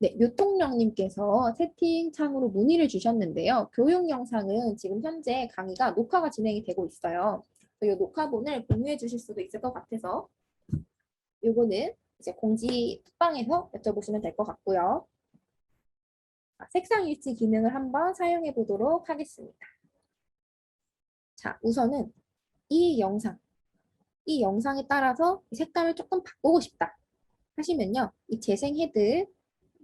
네, 유통령님께서 채팅창으로 문의를 주셨는데요. 교육 영상은 지금 현재 강의가 녹화가 진행이 되고 있어요. 이 녹화본을 공유해 주실 수도 있을 것 같아서 요거는 이제 공지 톡방에서 여쭤보시면 될 것 같고요. 색상 일치 기능을 한번 사용해 보도록 하겠습니다. 자, 우선은 이 영상에 따라서 색감을 조금 바꾸고 싶다 하시면요. 이 재생 헤드,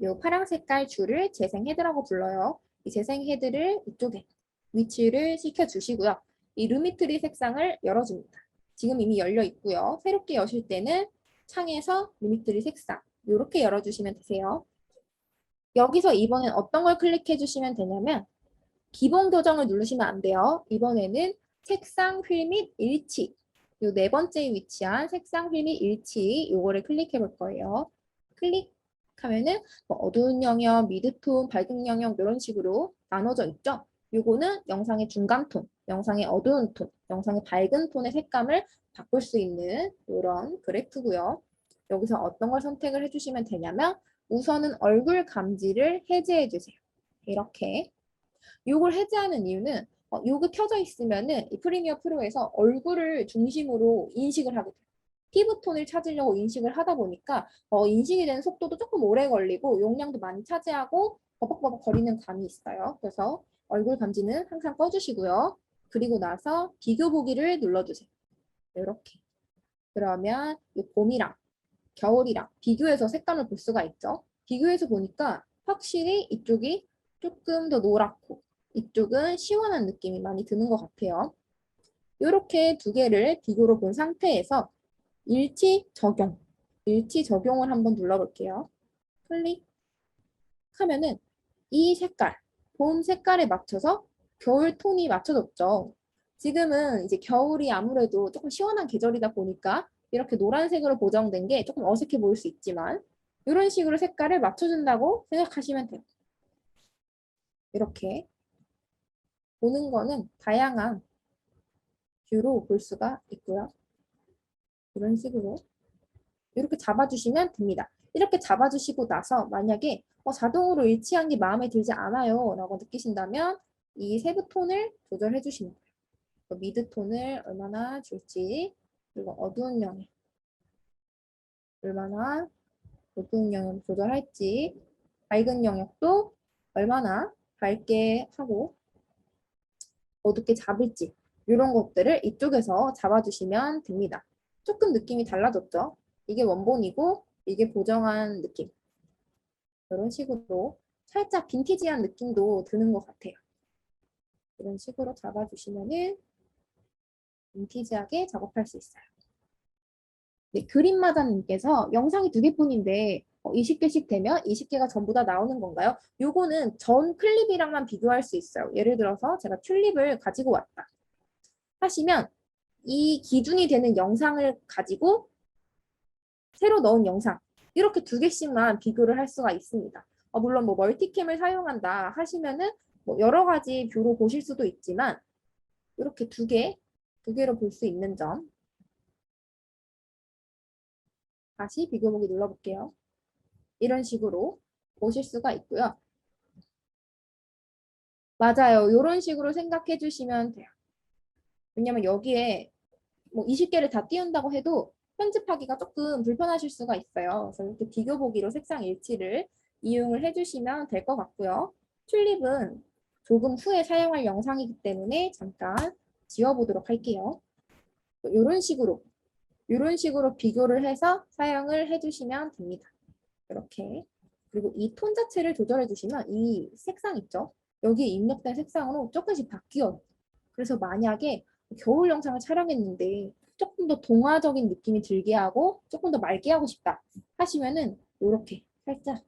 요 파란 색깔 줄을 재생 헤드라고 불러요. 이 재생 헤드를 이쪽에 위치를 시켜주시고요. 이 루미트리 색상을 열어줍니다. 지금 이미 열려 있고요. 새롭게 여실 때는 창에서 루미트리 색상 이렇게 열어주시면 되세요. 여기서 이번엔 어떤 걸 클릭해 주시면 되냐면 기본 교정을 누르시면 안 돼요. 이번에는 색상 휠 및 일치 요 네 번째에 위치한 색상 휠 및 일치 요거를 클릭해 볼 거예요. 클릭하면은 뭐 어두운 영역, 미드톤, 밝은 영역 이런 식으로 나눠져 있죠. 요거는 영상의 중간 톤, 영상의 어두운 톤, 영상의 밝은 톤의 색감을 바꿀 수 있는 이런 그래프고요. 여기서 어떤 걸 선택을 해주시면 되냐면 우선은 얼굴 감지를 해제해 주세요. 이렇게 요걸 해제하는 이유는 요게 켜져 있으면은 이 프리미어 프로에서 얼굴을 중심으로 인식을 하게 돼요. 피부톤을 찾으려고 인식을 하다 보니까 인식이 되는 속도도 조금 오래 걸리고 용량도 많이 차지하고 버벅버벅 거리는 감이 있어요. 그래서 얼굴 감지는 항상 꺼주시고요. 그리고 나서 비교 보기를 눌러주세요. 이렇게. 그러면 이 봄이랑 겨울이랑 비교해서 색감을 볼 수가 있죠. 비교해서 보니까 확실히 이쪽이 조금 더 노랗고 이쪽은 시원한 느낌이 많이 드는 것 같아요. 이렇게 두 개를 비교로 본 상태에서 일치 적용을 한번 눌러볼게요. 클릭하면은 이 색깔, 봄 색깔에 맞춰서 겨울 톤이 맞춰졌죠. 지금은 이제 겨울이 아무래도 조금 시원한 계절이다 보니까 이렇게 노란색으로 보정된 게 조금 어색해 보일 수 있지만 이런 식으로 색깔을 맞춰준다고 생각하시면 돼요. 이렇게 보는 거는 다양한 뷰로 볼 수가 있고요. 이런 식으로 이렇게 잡아주시면 됩니다. 이렇게 잡아주시고 나서 만약에 자동으로 일치한 게 마음에 들지 않아요 라고 느끼신다면 이 세부 톤을 조절해 주시면 돼요. 미드 톤을 얼마나 줄지 그리고 어두운 영역 얼마나 어두운 영역 조절할지 밝은 영역도 얼마나 밝게 하고 어둡게 잡을지 이런 것들을 이쪽에서 잡아주시면 됩니다. 조금 느낌이 달라졌죠? 이게 원본이고 이게 보정한 느낌. 이런 식으로 살짝 빈티지한 느낌도 드는 것 같아요. 이런 식으로 잡아주시면은 빈티지하게 작업할 수 있어요. 네, 그림마다님께서 영상이 두 개뿐인데 20개씩 되면 20개가 전부 다 나오는 건가요? 요거는 전 클립이랑만 비교할 수 있어요. 예를 들어서 제가 튤립을 가지고 왔다 하시면 이 기준이 되는 영상을 가지고 새로 넣은 영상 이렇게 두 개씩만 비교를 할 수가 있습니다. 물론 뭐 멀티캠을 사용한다 하시면은 뭐 여러 가지 뷰로 보실 수도 있지만 이렇게 두 개로 볼 수 있는 점 다시 비교 보기 눌러볼게요. 이런 식으로 보실 수가 있고요. 맞아요. 이런 식으로 생각해 주시면 돼요. 왜냐면 여기에 뭐 20개를 다 띄운다고 해도 편집하기가 조금 불편하실 수가 있어요. 그래서 이렇게 비교 보기로 색상 일치를 이용을 해주시면 될 것 같고요. 튤립은 조금 후에 사용할 영상이기 때문에 잠깐 지워보도록 할게요. 이런 식으로 비교를 해서 사용을 해주시면 됩니다. 이렇게. 그리고 이 톤 자체를 조절해 주시면 이 색상 있죠? 여기에 입력된 색상으로 조금씩 바뀌어요. 그래서 만약에 겨울 영상을 촬영했는데 조금 더 동화적인 느낌이 들게 하고 조금 더 맑게 하고 싶다 하시면은 이렇게 살짝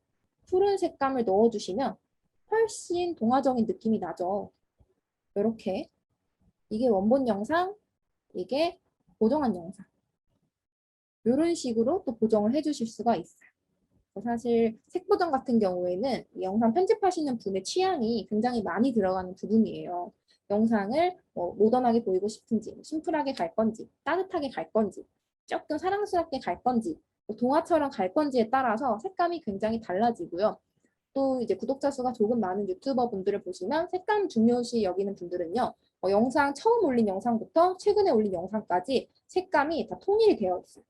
푸른 색감을 넣어주시면 훨씬 동화적인 느낌이 나죠. 이렇게 이게 원본 영상, 이게 보정한 영상. 이런 식으로 또 보정을 해주실 수가 있어요. 사실 색보정 같은 경우에는 이 영상 편집하시는 분의 취향이 굉장히 많이 들어가는 부분이에요. 영상을 뭐 모던하게 보이고 싶은지, 심플하게 갈 건지, 따뜻하게 갈 건지, 조금 사랑스럽게 갈 건지, 뭐 동화처럼 갈 건지에 따라서 색감이 굉장히 달라지고요. 또 이제 구독자 수가 조금 많은 유튜버 분들을 보시면 색감 중요시 여기는 분들은요. 영상 처음 올린 영상부터 최근에 올린 영상까지 색감이 다 통일이 되어 있어요.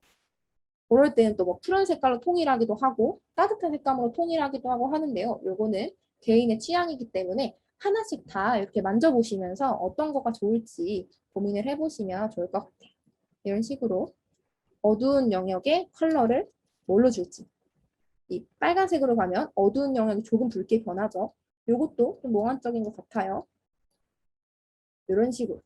그럴 때는 또 뭐 푸른 색깔로 통일하기도 하고 따뜻한 색감으로 통일하기도 하고 하는데요. 요거는 개인의 취향이기 때문에 하나씩 다 이렇게 만져보시면서 어떤 거가 좋을지 고민을 해보시면 좋을 것 같아요. 이런 식으로 어두운 영역의 컬러를 뭘로 줄지. 이 빨간색으로 가면 어두운 영역이 조금 붉게 변하죠. 요것도 좀 몽환적인 것 같아요. 이런 식으로.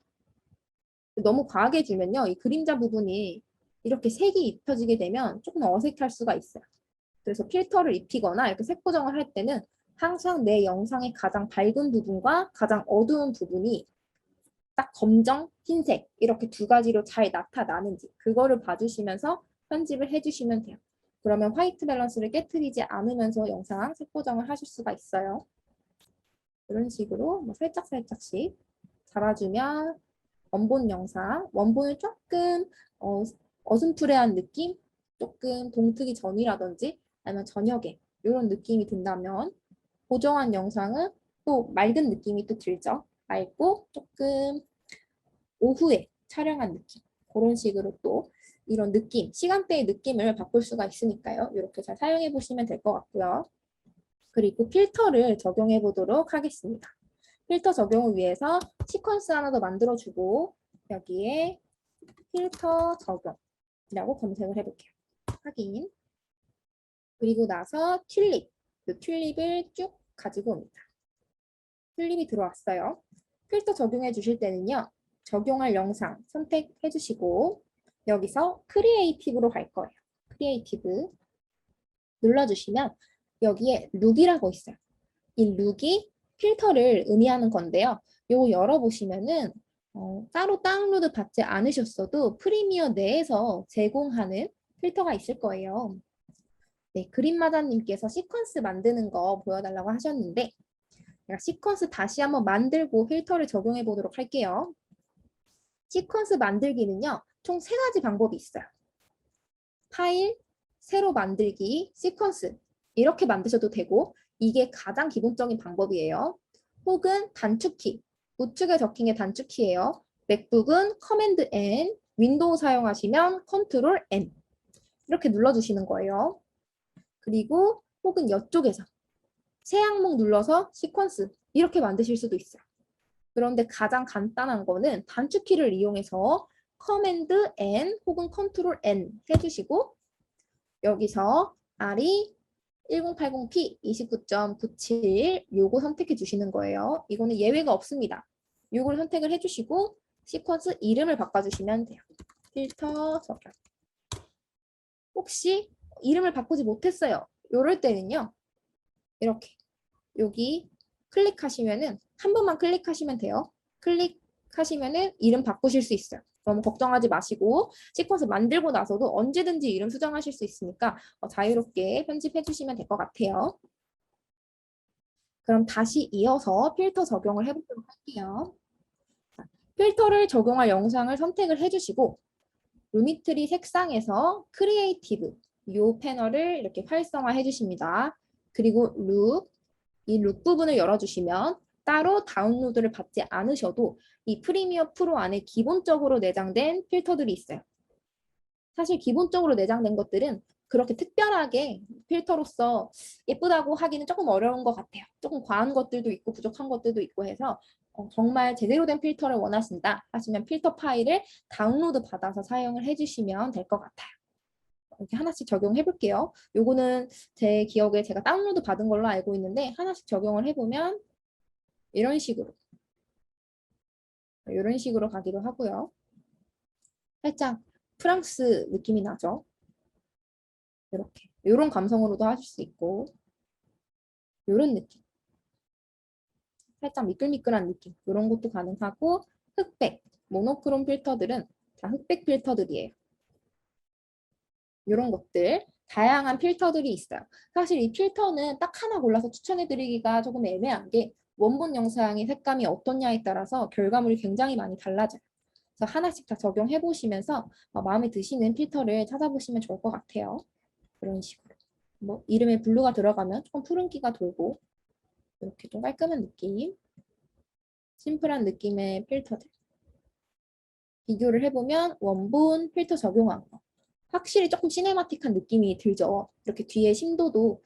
너무 과하게 주면요. 이 그림자 부분이 이렇게 색이 입혀지게 되면 조금 어색할 수가 있어요. 그래서 필터를 입히거나 이렇게 색 보정을 할 때는 항상 내 영상의 가장 밝은 부분과 가장 어두운 부분이 딱 검정, 흰색 이렇게 두 가지로 잘 나타나는지 그거를 봐주시면서 편집을 해주시면 돼요. 그러면 화이트 밸런스를 깨트리지 않으면서 영상 색 보정을 하실 수가 있어요. 이런 식으로 뭐 살짝씩 잡아주면 원본 영상, 원본을 조금 어슴푸레한 느낌, 조금 동트기 전이라든지 아니면 저녁에 이런 느낌이 든다면 보정한 영상은 또 맑은 느낌이 또 들죠. 맑고 조금 오후에 촬영한 느낌. 그런 식으로 또 이런 느낌, 시간대의 느낌을 바꿀 수가 있으니까요. 이렇게 잘 사용해 보시면 될 것 같고요. 그리고 필터를 적용해 보도록 하겠습니다. 필터 적용을 위해서 시퀀스 하나 더 만들어주고 여기에 필터 적용이라고 검색을 해볼게요. 확인. 그리고 나서 튤립. 이 튤립을 쭉 가지고 옵니다. 튤립이 들어왔어요. 필터 적용해 주실 때는요. 적용할 영상 선택해 주시고 여기서 크리에이티브로 갈 거예요. 크리에이티브 눌러주시면 여기에 룩이라고 있어요. 이 룩이 필터를 의미하는 건데요. 이거 열어보시면은 따로 다운로드 받지 않으셨어도 프리미어 내에서 제공하는 필터가 있을 거예요. 네, 그린마다님께서 시퀀스 만드는 거 보여달라고 하셨는데 제가 시퀀스 다시 한번 만들고 필터를 적용해 보도록 할게요. 시퀀스 만들기는요. 총 3가지 방법이 있어요. 파일, 새로 만들기, 시퀀스 이렇게 만드셔도 되고 이게 가장 기본적인 방법이에요. 혹은 단축키, 우측에 적힌 게 단축키예요. 맥북은 커맨드 N, 윈도우 사용하시면 컨트롤 N 이렇게 눌러주시는 거예요. 그리고 혹은 이쪽에서 새 항목 눌러서 시퀀스 이렇게 만드실 수도 있어요. 그런데 가장 간단한 거는 단축키를 이용해서 커맨드 N 혹은 컨트롤 N 해주시고 여기서 R이 1080p 29.97 요거 선택해 주시는 거예요. 이거는 예외가 없습니다. 요걸 선택을 해주시고 시퀀스 이름을 바꿔주시면 돼요. 필터 적용. 혹시 이름을 바꾸지 못했어요. 요럴 때는요. 이렇게 여기 클릭하시면은 한 번만 클릭하시면 돼요. 클릭하시면은 이름 바꾸실 수 있어요. 너무 걱정하지 마시고 시퀀스 만들고 나서도 언제든지 이름 수정하실 수 있으니까 자유롭게 편집해 주시면 될 것 같아요. 그럼 다시 이어서 필터 적용을 해보도록 할게요. 필터를 적용할 영상을 선택을 해주시고 루미트리 색상에서 크리에이티브 이 패널을 이렇게 활성화해 주십니다. 그리고 이 룩 부분을 열어주시면 따로 다운로드를 받지 않으셔도 이 프리미어 프로 안에 기본적으로 내장된 필터들이 있어요. 사실 기본적으로 내장된 것들은 그렇게 특별하게 필터로서 예쁘다고 하기는 조금 어려운 것 같아요. 조금 과한 것들도 있고 부족한 것들도 있고 해서 정말 제대로 된 필터를 원하신다 하시면 필터 파일을 다운로드 받아서 사용을 해주시면 될 것 같아요. 이렇게 하나씩 적용해 볼게요. 요거는 제 기억에 제가 다운로드 받은 걸로 알고 있는데 하나씩 적용을 해보면 이런 식으로 가기도 하고요. 살짝 프랑스 느낌이 나죠. 이렇게 이런 감성으로도 하실 수 있고 이런 느낌 살짝 미끌미끌한 느낌 이런 것도 가능하고 흑백 모노크롬 필터들은 다 흑백 필터들이에요. 이런 것들 다양한 필터들이 있어요. 사실 이 필터는 딱 하나 골라서 추천해드리기가 조금 애매한 게 원본 영상의 색감이 어떠냐에 따라서 결과물이 굉장히 많이 달라져요. 그래서 하나씩 다 적용해 보시면서 마음에 드시는 필터를 찾아보시면 좋을 것 같아요. 그런 식으로. 뭐 이름에 블루가 들어가면 조금 푸른기가 돌고 이렇게 좀 깔끔한 느낌, 심플한 느낌의 필터들. 비교를 해보면 원본 필터 적용한 거. 확실히 조금 시네마틱한 느낌이 들죠. 이렇게 뒤에 심도도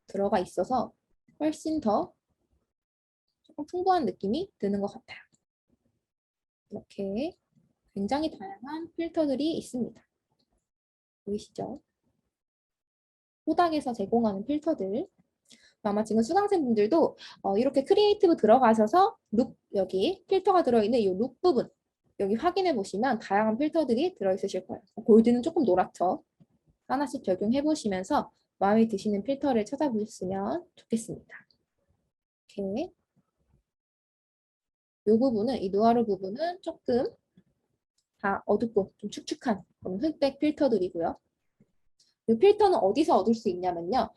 들어가 있어서 훨씬 더 조금 풍부한 느낌이 드는 것 같아요. 이렇게 굉장히 다양한 필터들이 있습니다. 보이시죠? 호닥에서 제공하는 필터들. 아마 지금 수강생분들도 이렇게 크리에이티브 들어가셔서 룩, 여기 필터가 들어있는 이 룩 부분 여기 확인해 보시면 다양한 필터들이 들어있으실 거예요. 골드는 조금 노랗죠. 하나씩 적용해 보시면서 마음에 드시는 필터를 찾아보셨으면 좋겠습니다. 이렇게 이 부분은, 이 누아르 부분은 조금 다 어둡고 좀 축축한 흑백 필터들이고요. 이 필터는 어디서 얻을 수 있냐면요.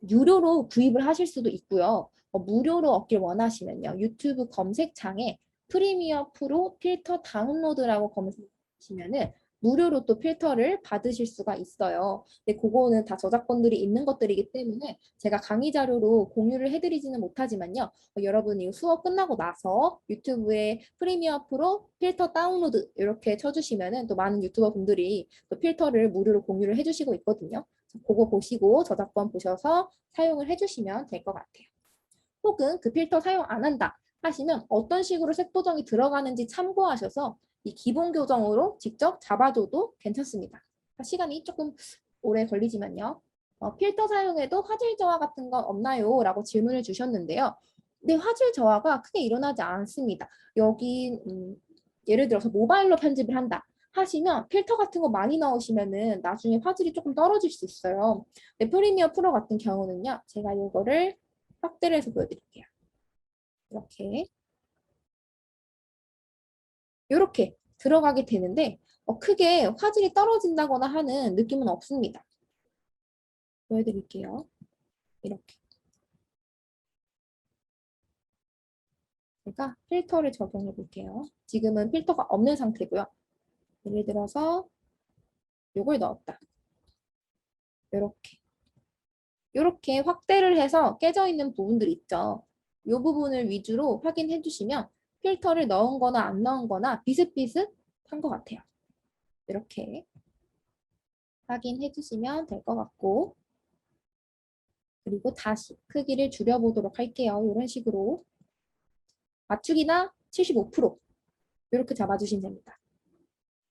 유료로 구입을 하실 수도 있고요. 무료로 얻길 원하시면요. 유튜브 검색창에 프리미어 프로 필터 다운로드라고 검색하시면은 무료로 또 필터를 받으실 수가 있어요. 근데 그거는 다 저작권들이 있는 것들이기 때문에 제가 강의 자료로 공유를 해드리지는 못하지만요. 여러분이 수업 끝나고 나서 유튜브에 프리미어 프로 필터 다운로드 이렇게 쳐주시면은 또 많은 유튜버 분들이 또 필터를 무료로 공유를 해주시고 있거든요. 그거 보시고 저작권 보셔서 사용을 해주시면 될 것 같아요. 혹은 그 필터 사용 안 한다 하시면 어떤 식으로 색보정이 들어가는지 참고하셔서 이 기본 교정으로 직접 잡아줘도 괜찮습니다. 시간이 조금 오래 걸리지만요. 필터 사용에도 화질 저하 같은 건 없나요? 라고 질문을 주셨는데요. 네, 화질 저하가 크게 일어나지 않습니다. 여기 예를 들어서 모바일로 편집을 한다 하시면 필터 같은 거 많이 넣으시면은 나중에 화질이 조금 떨어질 수 있어요. 근데 프리미어 프로 같은 경우는요. 제가 이거를 확대를 해서 보여드릴게요. 이렇게 들어가게 되는데 크게 화질이 떨어진다거나 하는 느낌은 없습니다. 보여드릴게요. 이렇게. 제가 필터를 적용해 볼게요. 지금은 필터가 없는 상태고요. 예를 들어서 이걸 넣었다. 이렇게. 이렇게 확대를 해서 깨져 있는 부분들 있죠. 이 부분을 위주로 확인해 주시면 필터를 넣은 거나 안 넣은 거나 비슷비슷한 것 같아요. 이렇게 확인해 주시면 될 것 같고 그리고 다시 크기를 줄여보도록 할게요. 이런 식으로 맞추기나 75% 이렇게 잡아주시면 됩니다.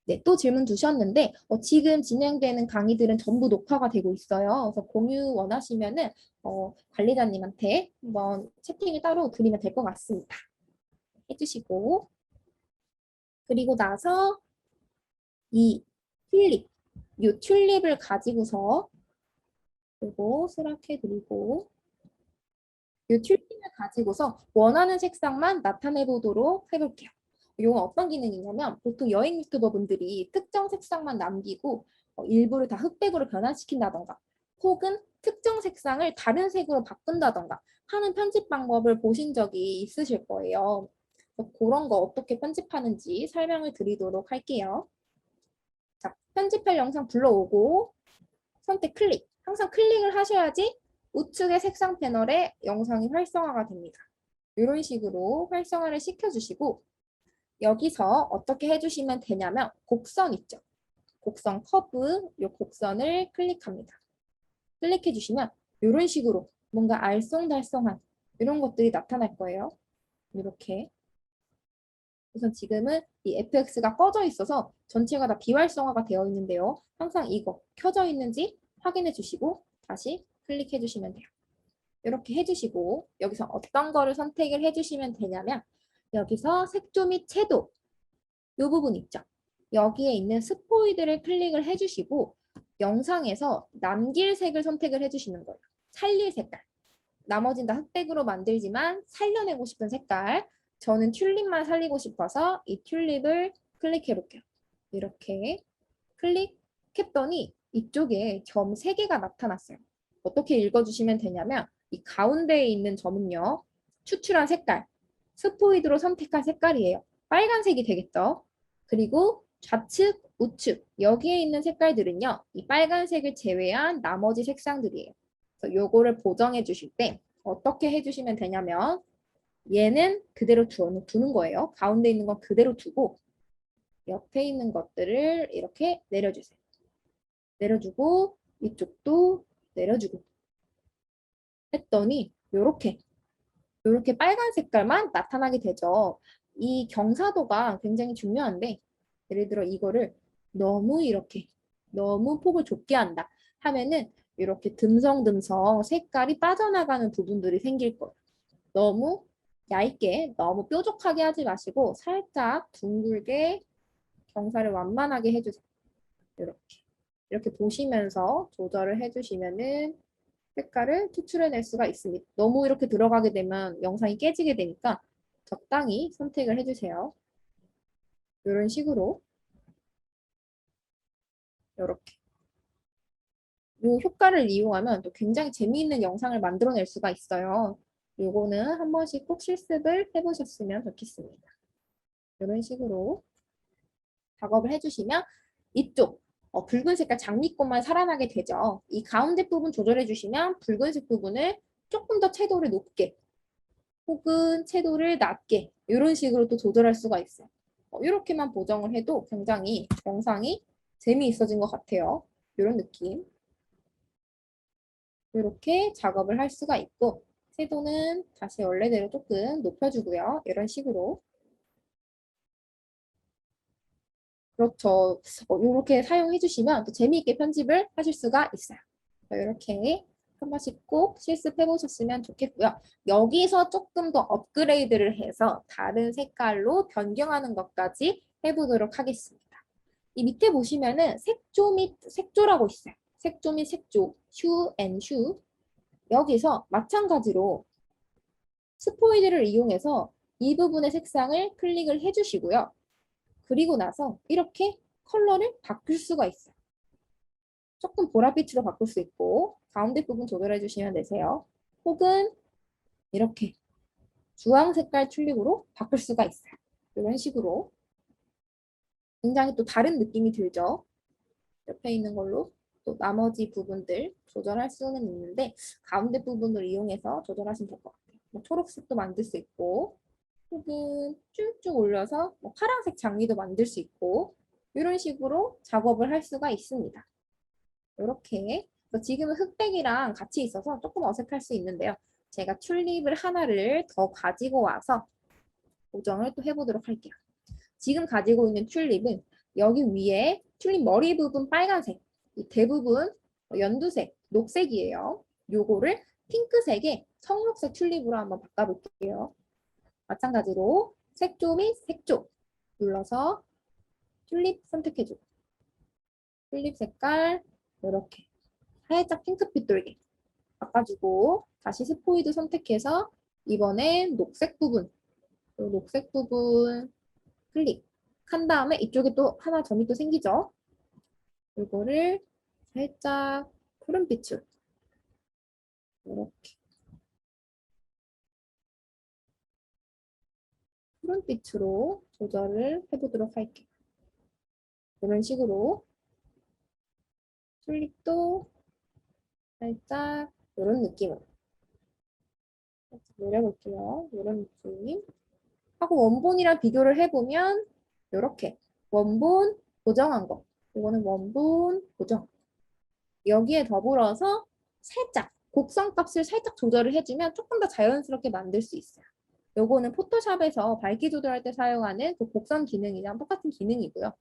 네, 또 질문 주셨는데 지금 진행되는 강의들은 전부 녹화가 되고 있어요. 그래서 공유 원하시면은 관리자님한테 한번 채팅을 따로 드리면 될 것 같습니다. 해주시고 그리고 나서 이 튤립, 이 튤립을 가지고서 그리고 수락해드리고 이 튤립을 가지고서 원하는 색상만 나타내 보도록 해볼게요. 이건 어떤 기능이냐면 보통 여행 유튜버 분들이 특정 색상만 남기고 일부를 다 흑백으로 변환시킨다던가 혹은 특정 색상을 다른 색으로 바꾼다던가 하는 편집 방법을 보신 적이 있으실 거예요. 그런 거 어떻게 편집하는지 설명을 드리도록 할게요. 자, 편집할 영상 불러오고 선택 클릭. 항상 클릭을 하셔야지 우측의 색상 패널에 영상이 활성화가 됩니다. 이런 식으로 활성화를 시켜주시고 여기서 어떻게 해주시면 되냐면 곡선 있죠. 곡선 커브, 이 곡선을 클릭합니다. 클릭해 주시면 이런 식으로 뭔가 알쏭달쏭한 이런 것들이 나타날 거예요. 이렇게. 우선 지금은 이 FX가 꺼져 있어서 전체가 다 비활성화가 되어 있는데요. 항상 이거 켜져 있는지 확인해 주시고 다시 클릭해 주시면 돼요. 이렇게 해주시고 여기서 어떤 거를 선택을 해주시면 되냐면 여기서 색조 및 채도 이 부분 있죠. 여기에 있는 스포이드를 클릭을 해주시고 영상에서 남길 색을 선택을 해주시는 거예요. 살릴 색깔. 나머진 다 흑백으로 만들지만 살려내고 싶은 색깔. 저는 튤립만 살리고 싶어서 이 튤립을 클릭해 볼게요. 이렇게 클릭했더니 이쪽에 점 3개가 나타났어요. 어떻게 읽어주시면 되냐면 이 가운데에 있는 점은요. 추출한 색깔, 스포이드로 선택한 색깔이에요. 빨간색이 되겠죠. 그리고 좌측, 우측 여기에 있는 색깔들은요. 이 빨간색을 제외한 나머지 색상들이에요. 그래서 요거를 보정해 주실 때 어떻게 해주시면 되냐면 얘는 그대로 두는 거예요. 가운데 있는 건 그대로 두고 옆에 있는 것들을 이렇게 내려주세요. 내려주고 이쪽도 내려주고 했더니 요렇게 빨간 색깔만 나타나게 되죠. 이 경사도가 굉장히 중요한데 예를 들어 이거를 너무 이렇게 너무 폭을 좁게 한다 하면은 이렇게 듬성듬성 색깔이 빠져나가는 부분들이 생길 거예요. 너무 얇게 너무 뾰족하게 하지 마시고 살짝 둥글게 경사를 완만하게 해주세요. 이렇게 보시면서 조절을 해주시면은 색깔을 추출해낼 수가 있습니다. 너무 이렇게 들어가게 되면 영상이 깨지게 되니까 적당히 선택을 해주세요. 이런 식으로 이렇게 이 효과를 이용하면 또 굉장히 재미있는 영상을 만들어낼 수가 있어요. 요거는 한 번씩 꼭 실습을 해보셨으면 좋겠습니다. 이런 식으로 작업을 해주시면 이쪽 붉은 색깔 장미꽃만 살아나게 되죠. 이 가운데 부분 조절해 주시면 붉은색 부분을 조금 더 채도를 높게 혹은 채도를 낮게 이런 식으로 또 조절할 수가 있어요. 이렇게만 보정을 해도 굉장히 영상이 재미있어진 것 같아요. 이런 느낌. 이렇게 작업을 할 수가 있고 채도는 다시 원래대로 조금 높여주고요. 이런 식으로. 그렇죠. 이렇게 사용해 주시면 또 재미있게 편집을 하실 수가 있어요. 이렇게 한 번씩 꼭 실습해 보셨으면 좋겠고요. 여기서 조금 더 업그레이드를 해서 다른 색깔로 변경하는 것까지 해보도록 하겠습니다. 이 밑에 보시면은 색조 및 색조라고 있어요. 색조 및 색조, 휴 앤 휴. 여기서 마찬가지로 스포이드를 이용해서 이 부분의 색상을 클릭을 해주시고요. 그리고 나서 이렇게 컬러를 바꿀 수가 있어요. 조금 보랏빛으로 바꿀 수 있고 가운데 부분 조절해 주시면 되세요. 혹은 이렇게 주황 색깔 튤립으로 바꿀 수가 있어요. 이런 식으로 굉장히 또 다른 느낌이 들죠. 옆에 있는 걸로 또 나머지 부분들 조절할 수는 있는데 가운데 부분을 이용해서 조절하시면 될 것 같아요. 뭐 초록색도 만들 수 있고 혹은 쭉쭉 올려서 뭐 파란색 장미도 만들 수 있고 이런 식으로 작업을 할 수가 있습니다. 이렇게 지금은 흑백이랑 같이 있어서 조금 어색할 수 있는데요. 제가 튤립을 하나를 더 가지고 와서 보정을 또 해보도록 할게요. 지금 가지고 있는 튤립은 여기 위에 튤립 머리 부분 빨간색, 대부분 연두색, 녹색이에요. 요거를 핑크색의 청록색 튤립으로 한번 바꿔볼게요. 마찬가지로 색조 및 색조 눌러서 튤립 선택해주고 튤립 색깔 이렇게 살짝 핑크빛 돌게 바꿔주고 다시 스포이드 선택해서 이번엔 녹색 부분 이 녹색 부분 클릭한 다음에 이쪽에 또 하나 점이 또 생기죠. 이거를 살짝 푸른빛으로 이렇게 푸른빛으로 조절을 해보도록 할게요. 이런 식으로 튤립도 살짝 이런 느낌으로 내려볼게요. 이런 느낌 하고 원본이랑 비교를 해보면 이렇게 원본 보정한 거 이거는 원본 보정 여기에 더불어서 살짝 곡선값을 살짝 조절을 해주면 조금 더 자연스럽게 만들 수 있어요. 요거는 포토샵에서 밝기 조절할 때 사용하는 그 곡선 기능이랑 똑같은 기능이고요.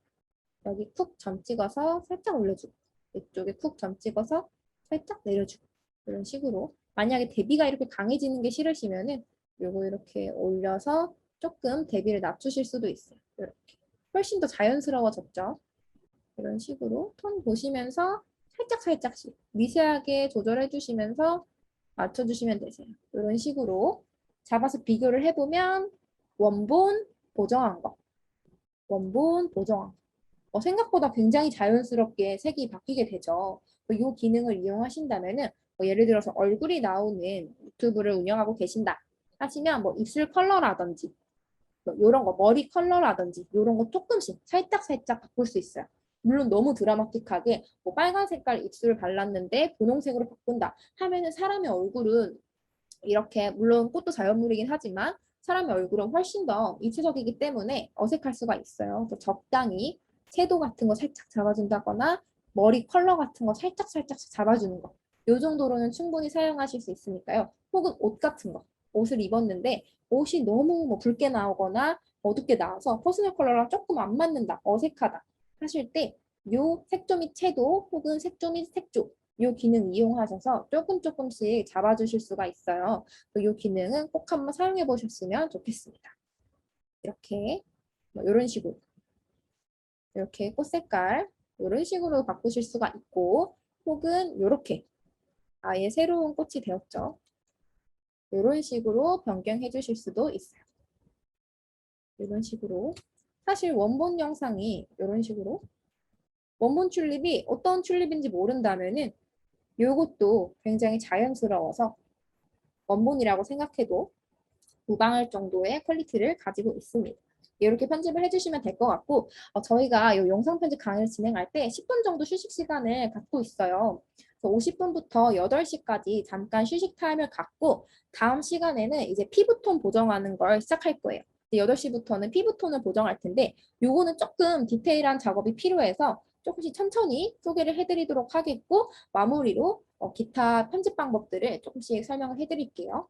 여기 쿡 점 찍어서 살짝 올려주고 이쪽에 쿡 점 찍어서 살짝 내려주고 이런 식으로 만약에 대비가 이렇게 강해지는 게 싫으시면은 요거 이렇게 올려서 조금 대비를 낮추실 수도 있어요. 이렇게 훨씬 더 자연스러워졌죠. 이런 식으로 톤 보시면서 살짝씩 미세하게 조절해 주시면서 맞춰주시면 되세요. 이런 식으로 잡아서 비교를 해보면 원본 보정한 거, 원본 보정한 거. 생각보다 굉장히 자연스럽게 색이 바뀌게 되죠. 이 기능을 이용하신다면은 예를 들어서 얼굴이 나오는 유튜브를 운영하고 계신다 하시면 뭐 입술 컬러라든지 이런 거 머리 컬러라든지 이런 거 조금씩 살짝 바꿀 수 있어요. 물론 너무 드라마틱하게 뭐 빨간 색깔 입술을 발랐는데 분홍색으로 바꾼다 하면은 사람의 얼굴은 이렇게 물론 꽃도 자연물이긴 하지만 사람의 얼굴은 훨씬 더 입체적이기 때문에 어색할 수가 있어요. 그래서 적당히 채도 같은 거 살짝 잡아준다거나 머리 컬러 같은 거 살짝 잡아주는 거. 이 정도로는 충분히 사용하실 수 있으니까요. 혹은 옷 같은 거. 옷을 입었는데 옷이 너무 뭐 붉게 나오거나 어둡게 나와서 퍼스널 컬러랑 조금 안 맞는다, 어색하다 하실 때 요 색조 및 채도 혹은 색조 및 색조 요 기능 이용하셔서 조금씩 잡아주실 수가 있어요. 이 기능은 꼭 한번 사용해 보셨으면 좋겠습니다. 이렇게 뭐 이런 식으로 이렇게 꽃 색깔 이런 식으로 바꾸실 수가 있고 혹은 이렇게 아예 새로운 꽃이 되었죠. 이런 식으로 변경해 주실 수도 있어요. 이런 식으로 사실 원본 영상이 이런 식으로 원본 튤립이 어떤 튤립인지 모른다면은 이것도 굉장히 자연스러워서 원본이라고 생각해도 무방할 정도의 퀄리티를 가지고 있습니다. 이렇게 편집을 해주시면 될 것 같고 저희가 이 영상 편집 강의를 진행할 때 10분 정도 휴식 시간을 갖고 있어요. 50분부터 8시까지 잠깐 휴식 타임을 갖고 다음 시간에는 이제 피부톤 보정하는 걸 시작할 거예요. 8시부터는 피부톤을 보정할 텐데 요거는 조금 디테일한 작업이 필요해서 조금씩 천천히 소개를 해드리도록 하겠고 마무리로 기타 편집 방법들을 조금씩 설명을 해드릴게요.